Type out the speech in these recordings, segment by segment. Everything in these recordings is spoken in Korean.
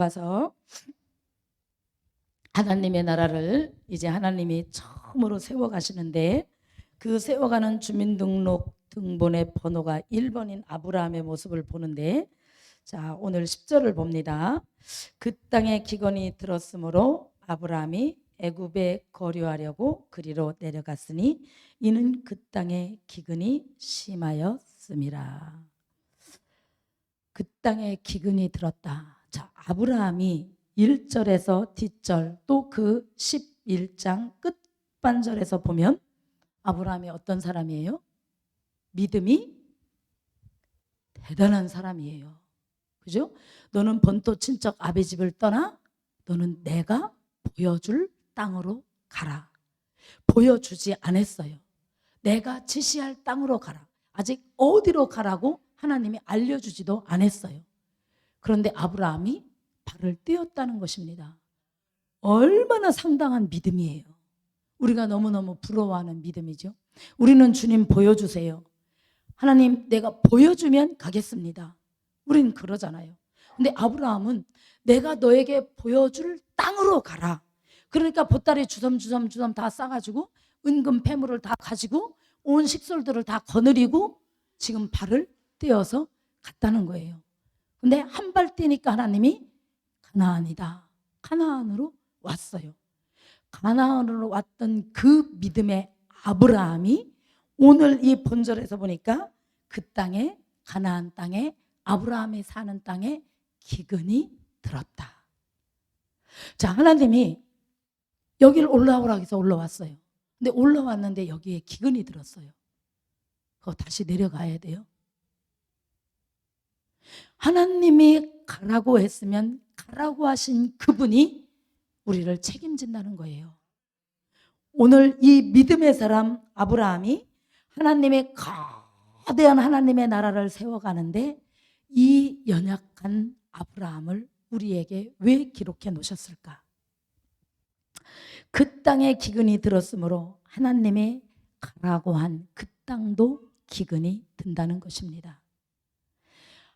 와서 하나님의 나라를 이제 하나님이 처음으로 세워가시는데, 그 세워가는 주민등록 등본의 번호가 1번인 아브라함의 모습을 보는데, 자, 오늘 10절을 봅니다. 그 땅에 기근이 들었으므로 아브라함이 애굽에 거류하려고 그리로 내려갔으니 이는 그 땅에 기근이 심하였음이라. 그 땅에 기근이 들었다. 자, 아브라함이 1절에서 뒷절 또 그 11장 끝반절에서 보면 아브라함이 어떤 사람이에요? 믿음이 대단한 사람이에요. 그죠? 너는 본토 친척 아비 집을 떠나 너는 내가 보여줄 땅으로 가라. 보여주지 않았어요. 내가 지시할 땅으로 가라. 아직 어디로 가라고 하나님이 알려주지도 않았어요. 그런데 아브라함이 발을 떼었다는 것입니다. 얼마나 상당한 믿음이에요. 우리가 너무너무 부러워하는 믿음이죠. 우리는 주님 보여주세요. 하나님 내가 보여주면 가겠습니다. 우리는 그러잖아요. 근데 아브라함은 내가 너에게 보여줄 땅으로 가라. 그러니까 보따리 주섬주섬 다 싸가지고 은금 패물을 다 가지고 온 식솔들을 다 거느리고 지금 발을 떼어서 갔다는 거예요. 근데 한 발 떼니까 하나님이 가나안이다. 가나안으로 왔어요. 가나안으로 왔던 그 믿음의 아브라함이 오늘 이 본절에서 보니까 그 땅에, 가나안 땅에, 아브라함이 사는 땅에 기근이 들었다. 자, 하나님이 여기를 올라오라고 해서 올라왔어요. 근데 올라왔는데 여기에 기근이 들었어요. 그거 다시 내려가야 돼요. 하나님이 가라고 했으면 가라고 하신 그분이 우리를 책임진다는 거예요. 오늘 이 믿음의 사람 아브라함이 하나님의 거대한 하나님의 나라를 세워가는데 이 연약한 아브라함을 우리에게 왜 기록해 놓으셨을까? 그 땅에 기근이 들었으므로 하나님의 가라고 한 그 땅도 기근이 든다는 것입니다.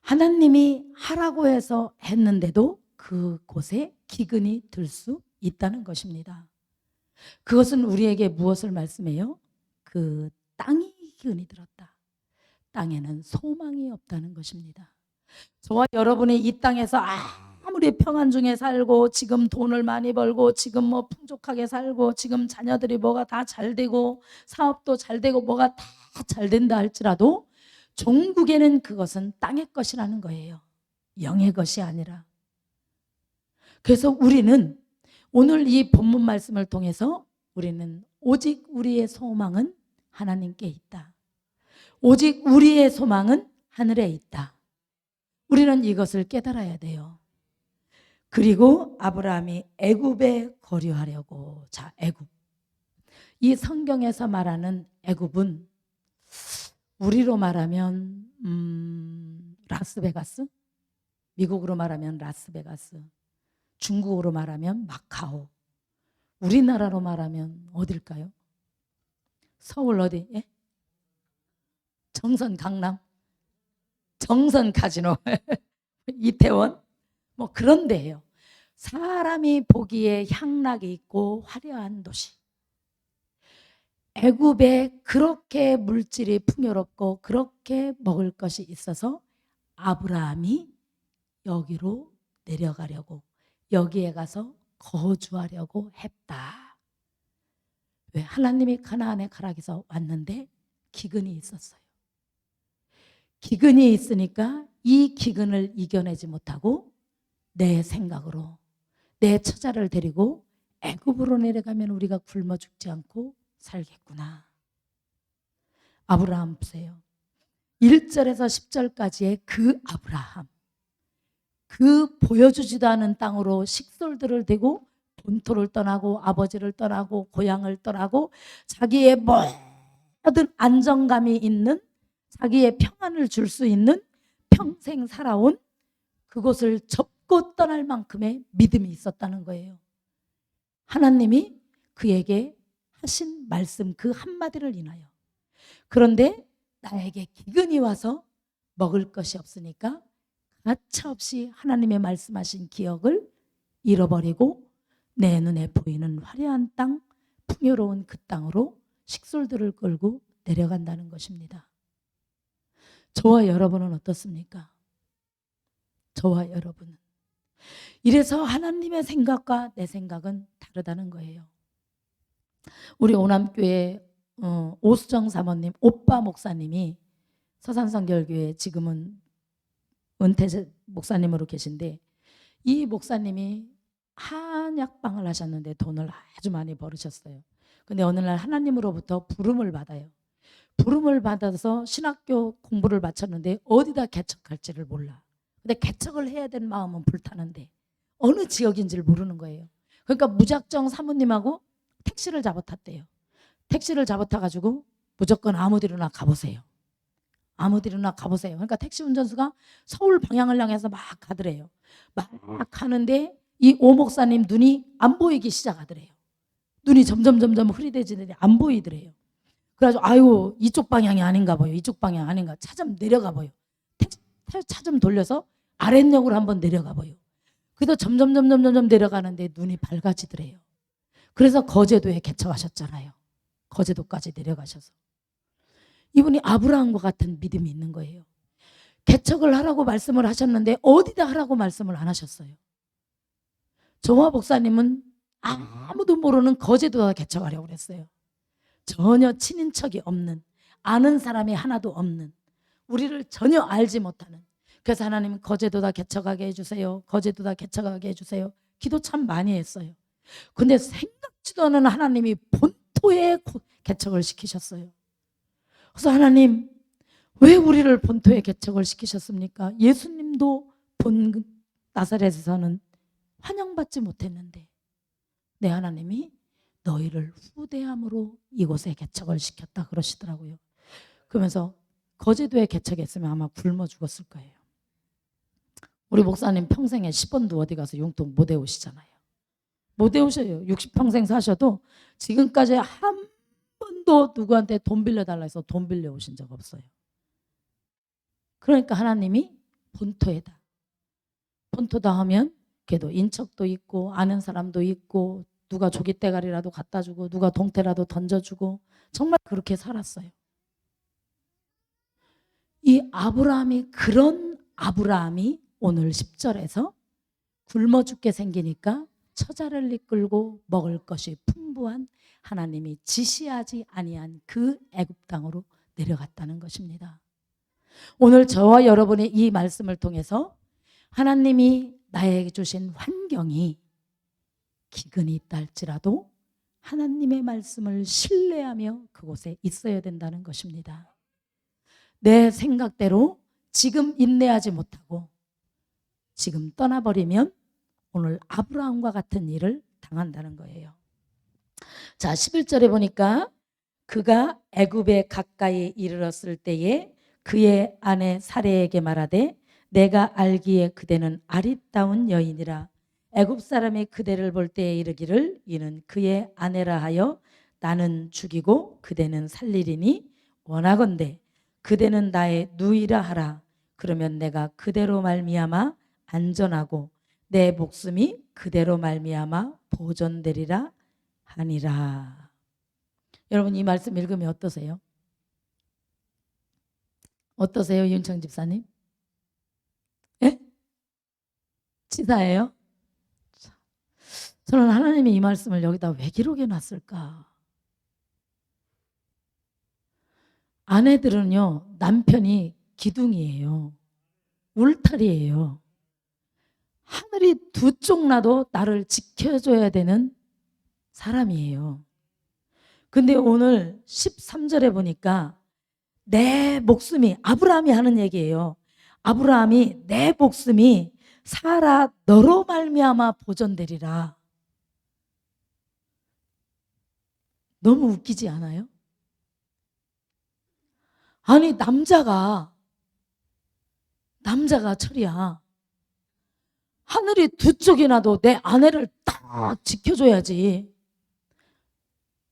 하나님이 하라고 해서 했는데도 그곳에 기근이 들 수 있다는 것입니다. 그것은 우리에게 무엇을 말씀해요? 그 땅이 기근이 들었다. 땅에는 소망이 없다는 것입니다. 저와 여러분이 이 땅에서 아무리 평안 중에 살고 지금 돈을 많이 벌고 지금 뭐 풍족하게 살고 지금 자녀들이 뭐가 다 잘 되고 사업도 잘 되고 뭐가 다 잘 된다 할지라도 종국에는 그것은 땅의 것이라는 거예요. 영의 것이 아니라. 그래서 우리는 오늘 이 본문 말씀을 통해서 우리는 오직 우리의 소망은 하나님께 있다. 오직 우리의 소망은 하늘에 있다. 우리는 이것을 깨달아야 돼요. 그리고 아브라함이 애굽에 거류하려고. 자, 애굽. 이 성경에서 말하는 애굽은 우리로 말하면 라스베가스, 미국으로 말하면 라스베가스, 중국으로 말하면 마카오, 우리나라로 말하면 어딜까요? 서울 어디? 예? 정선 강남, 정선 카지노, 이태원, 뭐 그런 데예요. 사람이 보기에 향락이 있고 화려한 도시. 애굽에 그렇게 물질이 풍요롭고 그렇게 먹을 것이 있어서 아브라함이 여기로 내려가려고, 여기에 가서 거주하려고 했다. 왜? 하나님이 가나안에 가라고 해서 왔는데 기근이 있었어요. 기근이 있으니까 이 기근을 이겨내지 못하고 내 생각으로 내 처자를 데리고 애굽으로 내려가면 우리가 굶어 죽지 않고 살겠구나. 아브라함 보세요. 1절에서 10절까지의 그 아브라함, 그 보여주지도 않은 땅으로 식솔들을 대고 본토를 떠나고 아버지를 떠나고 고향을 떠나고 자기의 모든 안정감이 있는, 자기의 평안을 줄 수 있는 평생 살아온 그곳을 접고 떠날 만큼의 믿음이 있었다는 거예요. 하나님이 그에게 하신 말씀 그 한마디를 인하여. 그런데 나에게 기근이 와서 먹을 것이 없으니까 가차없이 하나님의 말씀하신 기억을 잃어버리고 내 눈에 보이는 화려한 땅, 풍요로운 그 땅으로 식솔들을 끌고 내려간다는 것입니다. 저와 여러분은 어떻습니까? 저와 여러분은. 이래서 하나님의 생각과 내 생각은 다르다는 거예요. 우리 오남교회 오수정 사모님, 오빠 목사님이 서산성결교회 지금은 은퇴 목사님으로 계신데, 이 목사님이 한약방을 하셨는데 돈을 아주 많이 벌으셨어요. 근데 어느 날 하나님으로부터 부름을 받아요. 부름을 받아서 신학교 공부를 마쳤는데 어디다 개척할지를 몰라. 근데 개척을 해야 되는 마음은 불타는데 어느 지역인지를 모르는 거예요. 그러니까 무작정 사모님하고 택시를 잡아 탔대요. 택시를 잡아 타가지고 무조건 아무 데로나 가보세요. 아무 데로나 가보세요. 그러니까 택시 운전수가 서울 방향을 향해서 막 가더래요. 막 가는데 이 오 목사님 눈이 안 보이기 시작하더래요. 눈이 점점 흐리대지는데 안 보이더래요. 그래가지고 아유 이쪽 방향이 아닌가 봐요. 이쪽 방향 아닌가. 차 좀 내려가 봐요. 차 좀 돌려서 아랫역으로 한번 내려가 봐요. 그래서 점점 내려가는데 눈이 밝아지더래요. 그래서 거제도에 개척하셨잖아요. 거제도까지 내려가셔서. 이분이 아브라함과 같은 믿음이 있는 거예요. 개척을 하라고 말씀을 하셨는데 어디다 하라고 말씀을 안 하셨어요. 저와 목사님은 아무도 모르는 거제도에 개척하려고 그랬어요. 전혀 친인척이 없는, 아는 사람이 하나도 없는, 우리를 전혀 알지 못하는. 그래서 하나님 거제도다 개척하게 해주세요. 거제도다 개척하게 해주세요. 기도 참 많이 했어요. 근데 생각지도 않은 하나님이 본토에 개척을 시키셨어요. 그래서 하나님 왜 우리를 본토에 개척을 시키셨습니까? 예수님도 본 나사렛에서는 환영받지 못했는데 내 하나님이 너희를 후대함으로 이곳에 개척을 시켰다 그러시더라고요. 그러면서 거제도에 개척했으면 아마 굶어 죽었을 거예요. 우리 목사님 평생에 10번도 어디 가서 용돈 못 외우시잖아요. 못 외우셔요. 60평생 사셔도 지금까지 한 번도 누구한테 돈 빌려달라 해서 돈 빌려 오신 적 없어요. 그러니까 하나님이 본토에다. 본토다 하면 걔도 인척도 있고 아는 사람도 있고 누가 조깃대가리라도 갖다 주고 누가 동태라도 던져주고 정말 그렇게 살았어요. 이 아브라함이, 그런 아브라함이 오늘 10절에서 굶어 죽게 생기니까 처자를 이끌고 먹을 것이 풍부한 하나님이 지시하지 아니한 그 애굽 땅으로 내려갔다는 것입니다. 오늘 저와 여러분의 이 말씀을 통해서 하나님이 나에게 주신 환경이 기근이 있다 할지라도 하나님의 말씀을 신뢰하며 그곳에 있어야 된다는 것입니다. 내 생각대로 지금 인내하지 못하고 지금 떠나버리면 오늘 아브라함과 같은 일을 당한다는 거예요. 자, 11절에 보니까 그가 애굽에 가까이 이르렀을 때에 그의 아내 사레에게 말하되 내가 알기에 그대는 아리따운 여인이라 애굽 사람이 그대를 볼 때에 이르기를 이는 그의 아내라 하여 나는 죽이고 그대는 살리리니 원하건대 그대는 나의 누이라 하라. 그러면 내가 그대로 말미암아 안전하고 내 목숨이 그대로 말미암아 보존되리라 하니라. 여러분 이 말씀 읽으면 어떠세요? 어떠세요, 윤청 집사님? 예? 치사해요? 저는 하나님이 이 말씀을 여기다 왜 기록해 놨을까? 아내들은요, 남편이 기둥이에요. 울타리예요. 하늘이 두 쪽 나도 나를 지켜줘야 되는 사람이에요. 근데 오늘 13절에 보니까 내 목숨이, 아브라함이 하는 얘기예요. 아브라함이 내 목숨이 사라 너로 말미암아 보존되리라. 너무 웃기지 않아요? 아니 남자가 철이야. 하늘이 두 쪽이 나도 내 아내를 딱 지켜줘야지.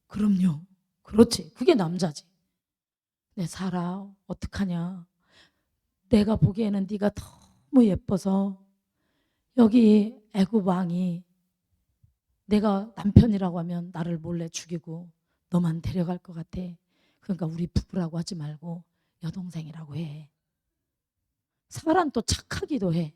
그럼요. 그렇지. 그게 남자지. 내 사라 어떡하냐. 내가 보기에는 네가 너무 예뻐서 여기 애굽 왕이 내가 남편이라고 하면 나를 몰래 죽이고 너만 데려갈 것 같아. 그러니까 우리 부부라고 하지 말고 여동생이라고 해. 사라는 또 착하기도 해.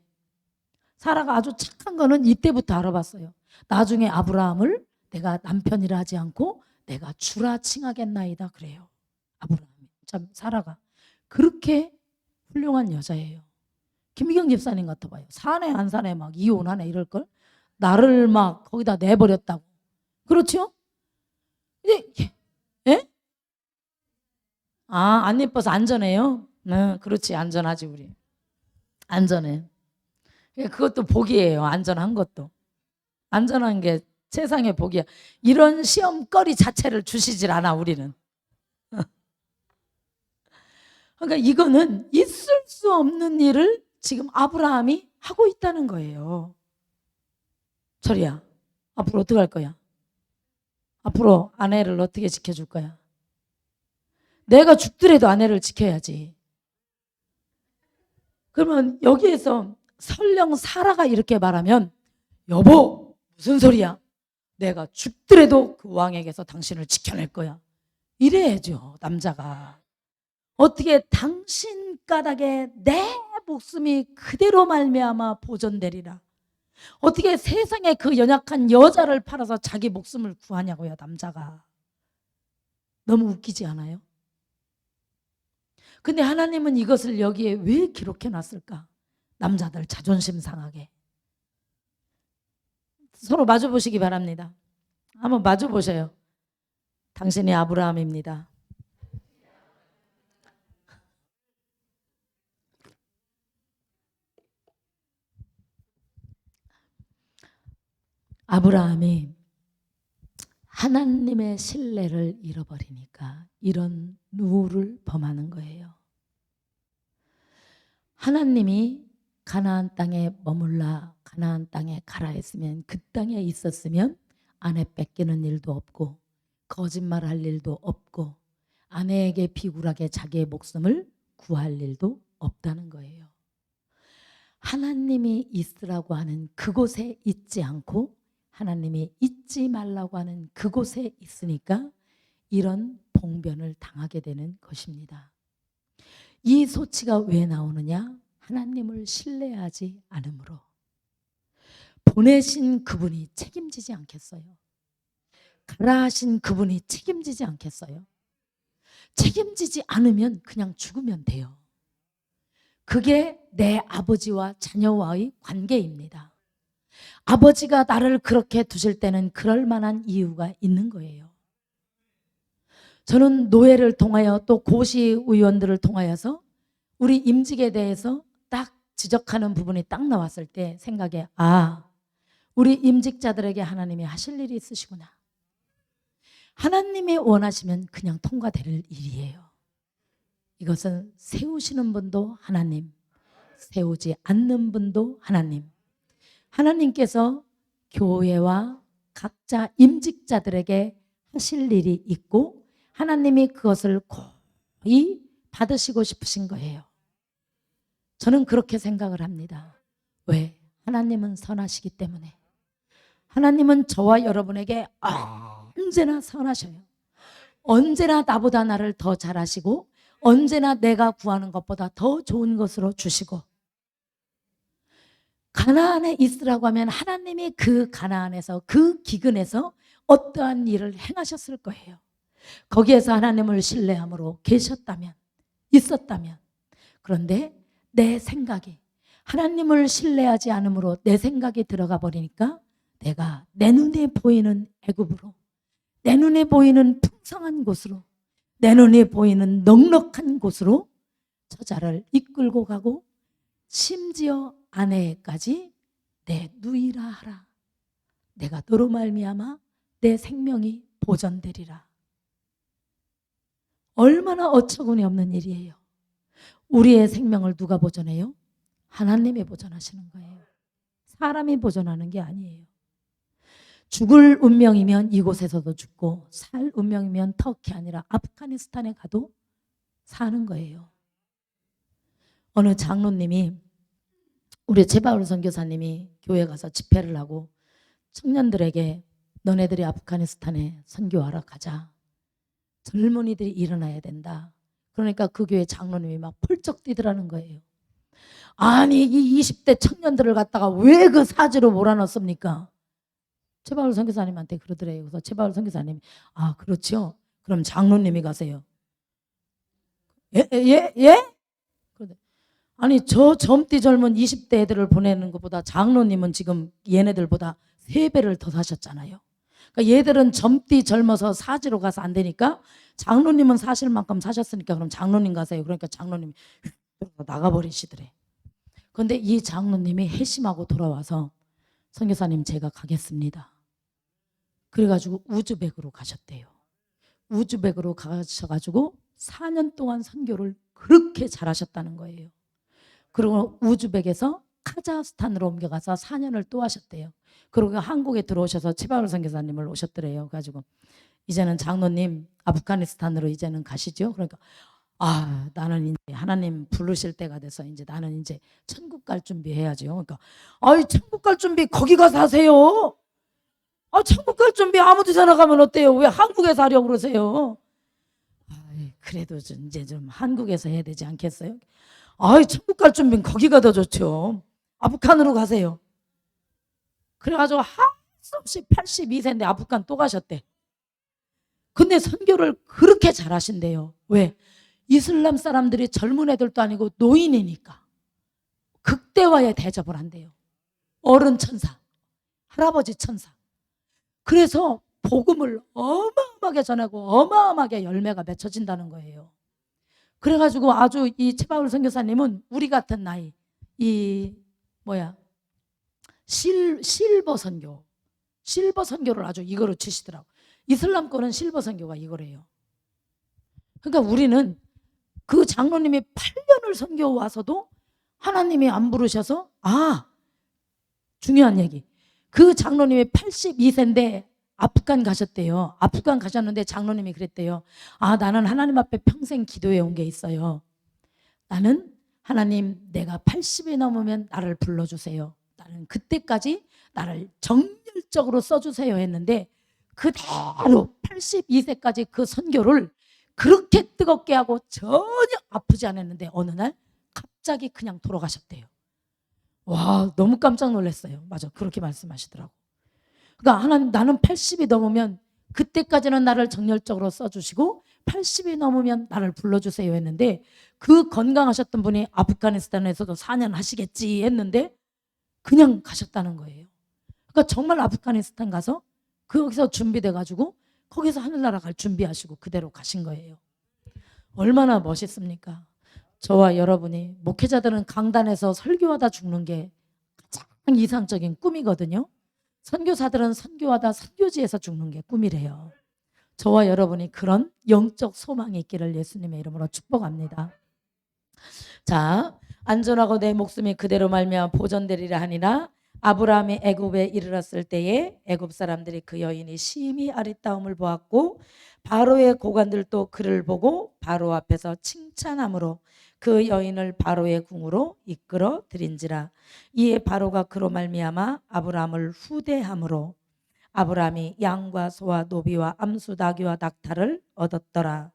사라가 아주 착한 거는 이때부터 알아봤어요. 나중에 아브라함을 내가 남편이라 하지 않고 내가 주라 칭하겠나이다 그래요. 아브라함이. 참 사라가 그렇게 훌륭한 여자예요. 김희경 집사님 같아봐요. 사내 안 사내 막 이혼하네 이럴걸. 나를 막 거기다 내버렸다고. 그렇죠? 예? 아, 안 예뻐서 안전해요? 그렇지. 안전하지 우리. 안전해. 그것도 복이에요. 안전한 것도. 안전한 게 세상의 복이야. 이런 시험거리 자체를 주시질 않아 우리는. 그러니까 이거는 있을 수 없는 일을 지금 아브라함이 하고 있다는 거예요. 철이야, 앞으로 어떻게 할 거야? 앞으로 아내를 어떻게 지켜줄 거야? 내가 죽더라도 아내를 지켜야지. 그러면 여기에서 설령 사라가 이렇게 말하면 여보 무슨 소리야? 내가 죽더라도 그 왕에게서 당신을 지켜낼 거야. 이래야죠 남자가. 어떻게 당신 까닭에 내 목숨이 그대로 말미암아 보존되리라. 어떻게 세상에 그 연약한 여자를 팔아서 자기 목숨을 구하냐고요 남자가. 너무 웃기지 않아요? 근데 하나님은 이것을 여기에 왜 기록해 놨을까? 남자들 자존심 상하게. 서로 마주 보시기 바랍니다. 한번 마주 보셔요. 당신이 아브라함입니다. 아브라함이 하나님의 신뢰를 잃어버리니까 이런 누를 범하는 거예요. 하나님이 가나안 땅에 머물라 가나안 땅에 가라 했으면 그 땅에 있었으면 아내 뺏기는 일도 없고 거짓말할 일도 없고 아내에게 비굴하게 자기의 목숨을 구할 일도 없다는 거예요. 하나님이 있으라고 하는 그곳에 있지 않고 하나님이 있지 말라고 하는 그곳에 있으니까 이런 봉변을 당하게 되는 것입니다. 이 소치가 왜 나오느냐? 하나님을 신뢰하지 않으므로. 보내신 그분이 책임지지 않겠어요? 가라 하신 그분이 책임지지 않겠어요? 책임지지 않으면 그냥 죽으면 돼요. 그게 내 아버지와 자녀와의 관계입니다. 아버지가 나를 그렇게 두실 때는 그럴 만한 이유가 있는 거예요. 저는 노회를 통하여 또 고시의원들을 통하여서 우리 임직에 대해서 딱 지적하는 부분이 딱 나왔을 때 생각에 우리 임직자들에게 하나님이 하실 일이 있으시구나. 하나님이 원하시면 그냥 통과될 일이에요. 이것은 세우시는 분도 하나님, 세우지 않는 분도 하나님. 하나님께서 교회와 각자 임직자들에게 하실 일이 있고 하나님이 그것을 거의 받으시고 싶으신 거예요. 저는 그렇게 생각을 합니다. 왜? 하나님은 선하시기 때문에. 하나님은 저와 여러분에게 언제나 선하셔요. 언제나 나보다 나를 더 잘하시고 언제나 내가 구하는 것보다 더 좋은 것으로 주시고 가나안에 있으라고 하면 하나님이 그 가나안에서 그 기근에서 어떠한 일을 행하셨을 거예요. 거기에서 하나님을 신뢰함으로 계셨다면 있었다면 그런데 내 생각이 하나님을 신뢰하지 않으므로 내 생각이 들어가 버리니까 내가 내 눈에 보이는 애굽으로 내 눈에 보이는 풍성한 곳으로 내 눈에 보이는 넉넉한 곳으로 저자를 이끌고 가고 심지어 아내까지 내 누이라 하라. 내가 너로 말미암아 내 생명이 보전되리라. 얼마나 어처구니 없는 일이에요. 우리의 생명을 누가 보전해요? 하나님이 보전하시는 거예요. 사람이 보전하는 게 아니에요. 죽을 운명이면 이곳에서도 죽고 살 운명이면 터키 아니라 아프가니스탄에 가도 사는 거예요. 어느 장로님이 우리 최바울 선교사님이 교회 가서 집회를 하고 청년들에게 너네들이 아프가니스탄에 선교하러 가자. 젊은이들이 일어나야 된다. 그러니까 그 교회 장로님이 막 펄쩍 뛰더라는 거예요. 아니 이 20대 청년들을 갖다가 왜 그 사지로 몰아넣습니까? 최바울 선교사님한테 그러더래요. 그래서 최바울 선교사님이 아 그렇죠. 그럼 장로님이 가세요. 예? 예? 예? 아니 저 젊디 젊은 20대 애들을 보내는 것보다 장로님은 지금 얘네들보다 3배를 더 사셨잖아요. 그러니까 얘들은 젊디 젊어서 사지로 가서 안 되니까 장로님은 사실 만큼 사셨으니까 그럼 장로님 가세요. 그러니까 장로님이 나가버리시더래. 그런데 이 장로님이 회심하고 돌아와서 선교사님 제가 가겠습니다. 그래가지고 우즈벡으로 가셨대요. 우즈벡으로 가셔가지고 4년 동안 선교를 그렇게 잘하셨다는 거예요. 그리고 우즈벡에서 카자흐스탄으로 옮겨가서 4년을 또 하셨대요. 그리고 한국에 들어오셔서 최바울 선교사님을 오셨더래요. 가지고 이제는 장로님 아프가니스탄으로 이제는 가시죠. 그러니까 아 나는 이제 하나님 부르실 때가 돼서 이제 나는 이제 천국 갈 준비해야죠. 그러니까 아이 천국 갈 준비 거기 가서 하세요. 아 천국 갈 준비 아무 데서나 가면 어때요? 왜 한국에서 하려고 그러세요? 아이, 그래도 이제 좀 한국에서 해야 되지 않겠어요? 아이 천국 갈 준비는 거기가 더 좋죠. 아프간으로 가세요. 그래가지고 할 수 없이 82세인데 아프간 또 가셨대. 근데 선교를 그렇게 잘하신대요. 왜? 이슬람 사람들이 젊은 애들도 아니고 노인이니까 극대화에 대접을 한대요. 어른 천사, 할아버지 천사. 그래서 복음을 어마어마하게 전하고 어마어마하게 열매가 맺혀진다는 거예요. 그래가지고 아주 이 최바울 선교사님은 우리 같은 나이 이 실버 선교를 아주 이거로 치시더라고. 이슬람 거는 실버 선교가 이거래요. 그러니까 우리는 그 장로님이 8년을 선교 와서도 하나님이 안 부르셔서 중요한 얘기. 그 장로님이 82세인데 아프간 가셨대요. 아프간 가셨는데 장로님이 그랬대요. 나는 하나님 앞에 평생 기도해 온 게 있어요. 나는 하나님 내가 80이 넘으면 나를 불러주세요. 나는 그때까지 나를 정열적으로 써주세요 했는데 그대로 82세까지 그 선교를 그렇게 뜨겁게 하고 전혀 아프지 않았는데 어느 날 갑자기 그냥 돌아가셨대요. 와 너무 깜짝 놀랐어요. 맞아 그렇게 말씀하시더라고. 그러니까 하나님 나는 80이 넘으면 그때까지는 나를 정열적으로 써주시고 80이 넘으면 나를 불러주세요 했는데 그 건강하셨던 분이 아프가니스탄에서도 4년 하시겠지 했는데 그냥 가셨다는 거예요. 그러니까 정말 아프가니스탄 가서 거기서 준비돼 가지고 거기서 하늘나라 갈 준비하시고 그대로 가신 거예요. 얼마나 멋있습니까? 저와 여러분이 목회자들은 강단에서 설교하다 죽는 게 가장 이상적인 꿈이거든요. 선교사들은 선교하다 선교지에서 죽는 게 꿈이래요. 저와 여러분이 그런 영적 소망이 있기를 예수님의 이름으로 축복합니다. 자, 안전하고 내 목숨이 그대로 말미암아 보존되리라 하니라. 아브라함이 애굽에 이르렀을 때에 애굽 사람들이 그 여인이 심히 아리따움을 보았고 바로의 고관들도 그를 보고 바로 앞에서 칭찬함으로 그 여인을 바로의 궁으로 이끌어 들인지라. 이에 바로가 그로 말미암아 아브라함을 후대함으로 아브라함이 양과 소와 노비와 암수 나귀와 낙타를 얻었더라.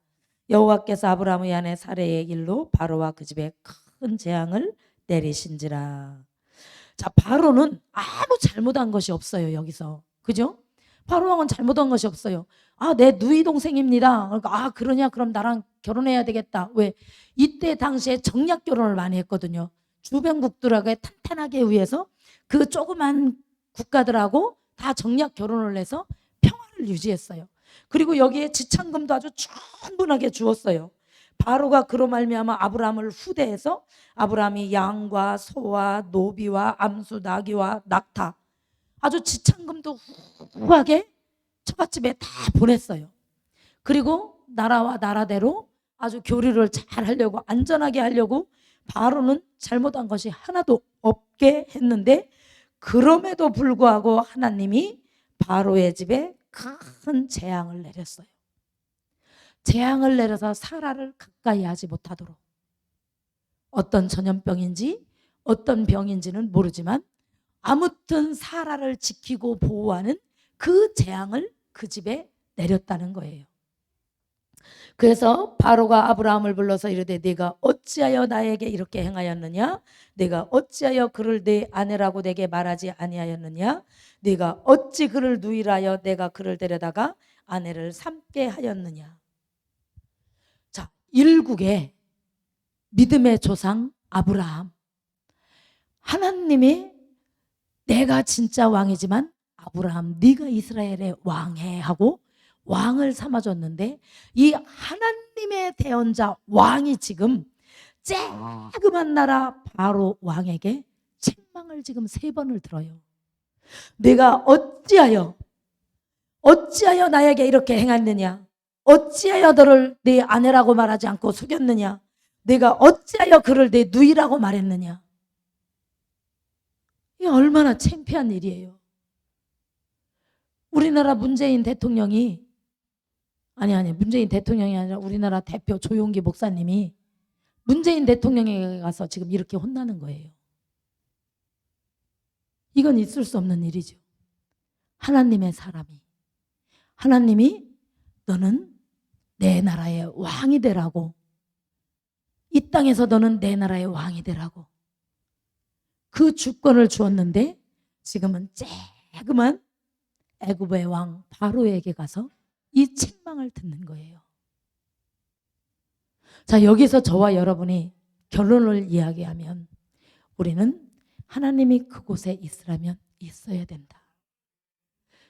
여호와께서 아브라함의 아내 사레의 일로 바로와 그 집에 큰 재앙을 내리신지라. 자, 바로는 아무 잘못한 것이 없어요. 여기서 그죠? 바로 왕은 잘못한 것이 없어요. 내 누이 동생입니다. 그러니까 그러냐 그럼 나랑 결혼해야 되겠다. 왜? 이때 당시에 정략 결혼을 많이 했거든요. 주변국들하고 탄탄하게 위해서 그 조그만 국가들하고 다 정략 결혼을 해서 평화를 유지했어요. 그리고 여기에 지참금도 아주 충분하게 주었어요. 바로가 그로 말미암아 아브라함을 후대해서 아브라함이 양과 소와 노비와 암수 나귀와 낙타 아주 지참금도 후하게 처갓집에 다 보냈어요. 그리고 나라와 나라대로 아주 교류를 잘 하려고 안전하게 하려고 바로는 잘못한 것이 하나도 없게 했는데 그럼에도 불구하고 하나님이 바로의 집에 큰 재앙을 내렸어요. 재앙을 내려서 사라를 가까이 하지 못하도록. 어떤 전염병인지 어떤 병인지는 모르지만 아무튼 사라를 지키고 보호하는 그 재앙을 그 집에 내렸다는 거예요. 그래서 바로가 아브라함을 불러서 이르되 네가 어찌하여 나에게 이렇게 행하였느냐? 네가 어찌하여 그를 내 아내라고 내게 말하지 아니하였느냐? 네가 어찌 그를 누이라여 내가 그를 데려다가 아내를 삼게 하였느냐? 자, 일국의 믿음의 조상 아브라함. 하나님이 내가 진짜 왕이지만 아브라함 네가 이스라엘의 왕해 하고 왕을 삼아줬는데 이 하나님의 대언자 왕이 지금 쬐그만 나라 바로 왕에게 책망을 지금 3번을 들어요. 내가 어찌하여 나에게 이렇게 행했느냐? 어찌하여 너를 네 아내라고 말하지 않고 속였느냐? 내가 어찌하여 그를 내 누이라고 말했느냐? 이게 얼마나 창피한 일이에요. 우리나라 문재인 대통령이 문재인 대통령이 아니라 우리나라 대표 조용기 목사님이 문재인 대통령에게 가서 지금 이렇게 혼나는 거예요. 이건 있을 수 없는 일이죠. 하나님의 사람이, 하나님이 너는 내 나라의 왕이 되라고, 이 땅에서 너는 내 나라의 왕이 되라고 그 주권을 주었는데 지금은 쬐그만 애굽의 왕 바로에게 가서 이 책망을 듣는 거예요. 자, 여기서 저와 여러분이 결론을 이야기하면 우리는 하나님이 그곳에 있으라면 있어야 된다.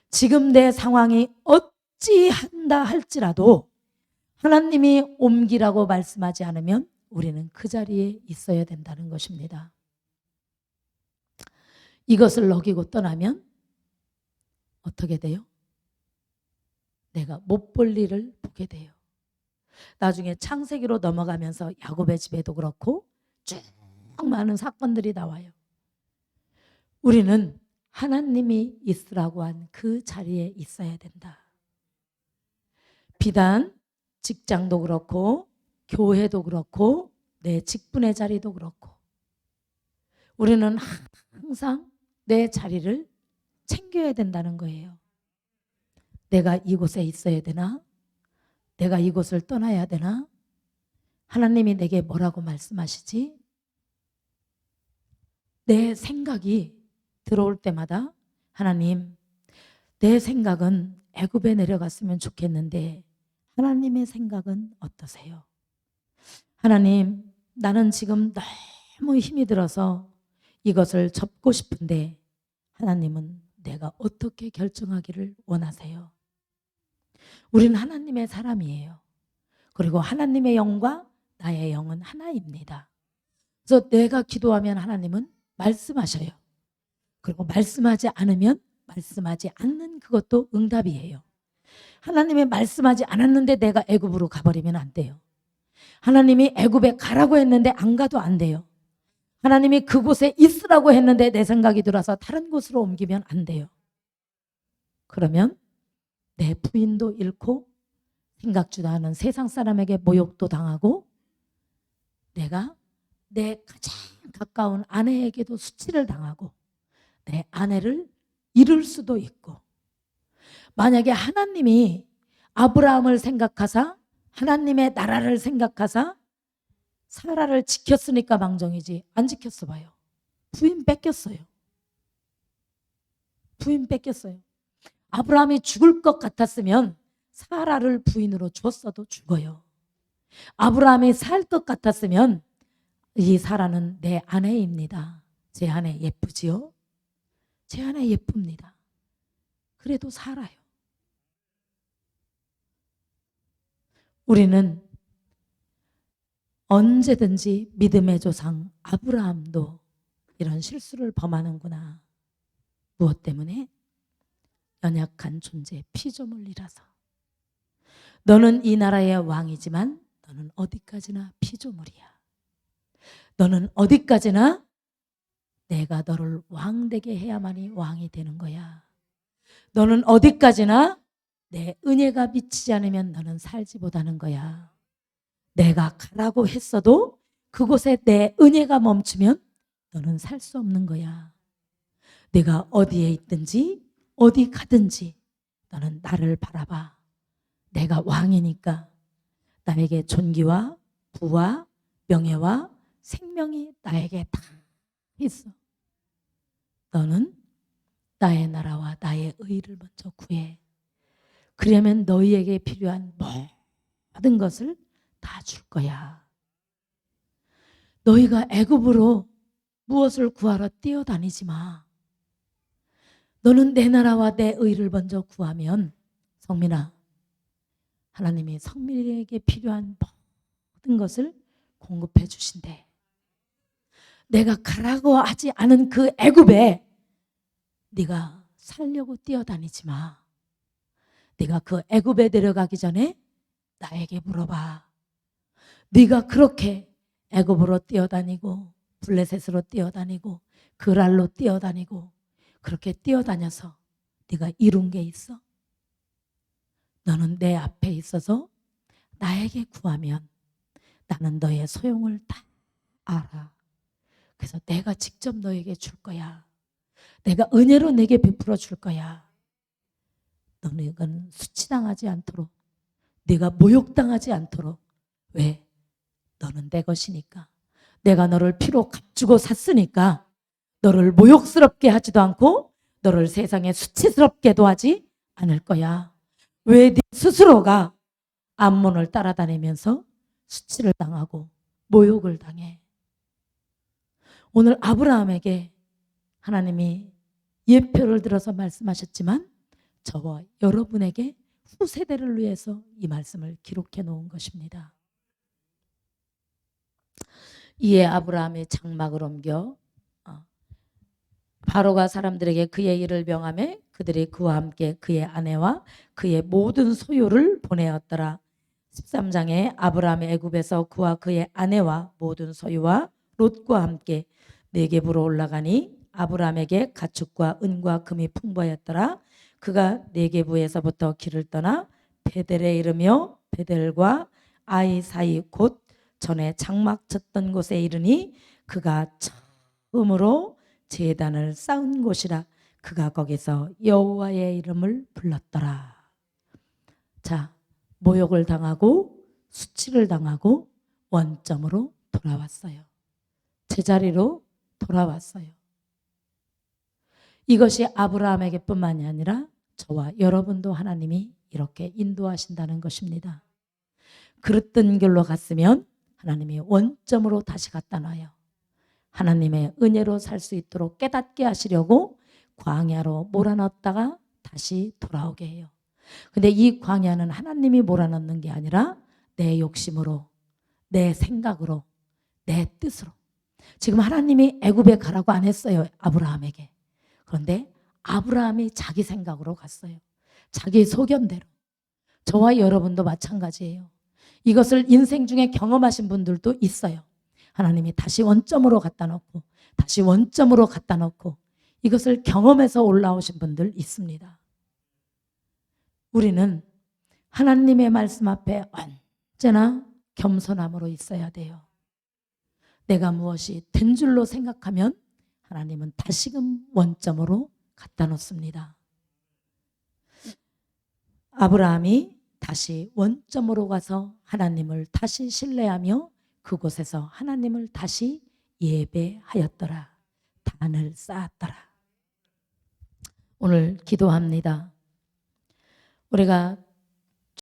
지금 내 상황이 어찌한다 할지라도 하나님이 옮기라고 말씀하지 않으면 우리는 그 자리에 있어야 된다는 것입니다. 이것을 어기고 떠나면 어떻게 돼요? 내가 못 볼 일을 보게 돼요. 나중에 창세기로 넘어가면서 야곱의 집에도 그렇고 쭉 많은 사건들이 나와요. 우리는 하나님이 있으라고 한 그 자리에 있어야 된다. 비단 직장도 그렇고 교회도 그렇고 내 직분의 자리도 그렇고 우리는 항상 내 자리를 챙겨야 된다는 거예요. 내가 이곳에 있어야 되나? 내가 이곳을 떠나야 되나? 하나님이 내게 뭐라고 말씀하시지? 내 생각이 들어올 때마다 하나님, 내 생각은 애굽에 내려갔으면 좋겠는데 하나님의 생각은 어떠세요? 하나님, 나는 지금 너무 힘이 들어서 이것을 접고 싶은데 하나님은 내가 어떻게 결정하기를 원하세요? 우리는 하나님의 사람이에요. 그리고 하나님의 영과 나의 영은 하나입니다. 그래서 내가 기도하면 하나님은 말씀하셔요. 그리고 말씀하지 않으면 말씀하지 않는 그것도 응답이에요. 하나님이 말씀하지 않았는데 내가 애굽으로 가버리면 안 돼요. 하나님이 애굽에 가라고 했는데 안 가도 안 돼요. 하나님이 그곳에 있으라고 했는데 내 생각이 들어서 다른 곳으로 옮기면 안 돼요. 그러면 내 부인도 잃고 생각지도 않은 세상 사람에게 모욕도 당하고 내가 내 가장 가까운 아내에게도 수치를 당하고 내 아내를 잃을 수도 있고 만약에 하나님이 아브라함을 생각하사 하나님의 나라를 생각하사 사라를 지켰으니까 망정이지 안 지켰어 봐요. 부인 뺏겼어요. 부인 뺏겼어요. 아브라함이 죽을 것 같았으면 사라를 부인으로 줬어도 죽어요. 아브라함이 살 것 같았으면 이 사라는 내 아내입니다. 제 아내 예쁘지요? 제 아내 예쁩니다. 그래도 살아요. 우리는 언제든지 믿음의 조상 아브라함도 이런 실수를 범하는구나. 무엇 때문에? 연약한 존재 피조물이라서. 너는 이 나라의 왕이지만 너는 어디까지나 피조물이야. 너는 어디까지나 내가 너를 왕되게 해야만이 왕이 되는 거야. 너는 어디까지나 내 은혜가 미치지 않으면 너는 살지 못하는 거야. 내가 가라고 했어도 그곳에 내 은혜가 멈추면 너는 살 수 없는 거야. 내가 어디에 있든지 어디 가든지 너는 나를 바라봐. 내가 왕이니까 나에게 존귀와 부와 명예와 생명이 나에게 다 있어. 너는 나의 나라와 나의 의를 먼저 구해. 그러면 너희에게 필요한 모든 것을 다 줄 거야. 너희가 애굽으로 무엇을 구하러 뛰어다니지 마. 너는 내 나라와 내 의를 먼저 구하면 성민아, 하나님이 성민에게 필요한 모든 것을 공급해 주신대. 내가 가라고 하지 않은 그 애굽에 네가 살려고 뛰어다니지 마. 네가 그 애굽에 내려가기 전에 나에게 물어봐. 네가 그렇게 애굽으로 뛰어다니고 블레셋으로 뛰어다니고 그랄로 뛰어다니고 그렇게 뛰어다녀서 네가 이룬 게 있어? 너는 내 앞에 있어서 나에게 구하면 나는 너의 소용을 다 알아. 그래서 내가 직접 너에게 줄 거야. 내가 은혜로 내게 베풀어 줄 거야. 너는 수치당하지 않도록, 네가 모욕당하지 않도록. 왜? 너는 내 것이니까. 내가 너를 피로 값주고 샀으니까 너를 모욕스럽게 하지도 않고 너를 세상에 수치스럽게도 하지 않을 거야. 왜 네 스스로가 암몬을 따라다니면서 수치를 당하고 모욕을 당해? 오늘 아브라함에게 하나님이 예표를 들어서 말씀하셨지만 저와 여러분에게 후세대를 위해서 이 말씀을 기록해 놓은 것입니다. 이에 아브라함이 장막을 옮겨 바로가 사람들에게 그의 일을 명하매 그들이 그와 함께 그의 아내와 그의 모든 소유를 보내었더라. 13장에 아브라함이 애굽에서 그와 그의 아내와 모든 소유와 롯과 함께 네겝으로 올라가니 아브라함에게 가축과 은과 금이 풍부하였더라. 그가 네겝에서부터 길을 떠나 베델에 이르며 베델과 아이 사이 곧 전에 장막 쳤던 곳에 이르니 그가 처음으로 제단을 쌓은 곳이라. 그가 거기서 여호와의 이름을 불렀더라. 자, 모욕을 당하고 수치를 당하고 원점으로 돌아왔어요. 제자리로 돌아왔어요. 이것이 아브라함에게 뿐만이 아니라 저와 여러분도 하나님이 이렇게 인도하신다는 것입니다. 그릇된 길로 갔으면 하나님이 원점으로 다시 갖다 놔요. 하나님의 은혜로 살 수 있도록 깨닫게 하시려고 광야로 몰아넣었다가 다시 돌아오게 해요. 근데 이 광야는 하나님이 몰아넣는 게 아니라 내 욕심으로, 내 생각으로, 내 뜻으로. 지금 하나님이 애굽에 가라고 안 했어요, 아브라함에게. 그런데 아브라함이 자기 생각으로 갔어요. 자기 소견대로. 저와 여러분도 마찬가지예요. 이것을 인생 중에 경험하신 분들도 있어요. 하나님이 다시 원점으로 갖다 놓고 다시 원점으로 갖다 놓고 이것을 경험해서 올라오신 분들 있습니다. 우리는 하나님의 말씀 앞에 언제나 겸손함으로 있어야 돼요. 내가 무엇이 된 줄로 생각하면 하나님은 다시금 원점으로 갖다 놓습니다. 아브라함이 다시 원점으로 가서 하나님을 다시 신뢰하며 그곳에서 하나님을 다시 예배하였더라. 단을 쌓았더라. 오늘 기도합니다. 우리가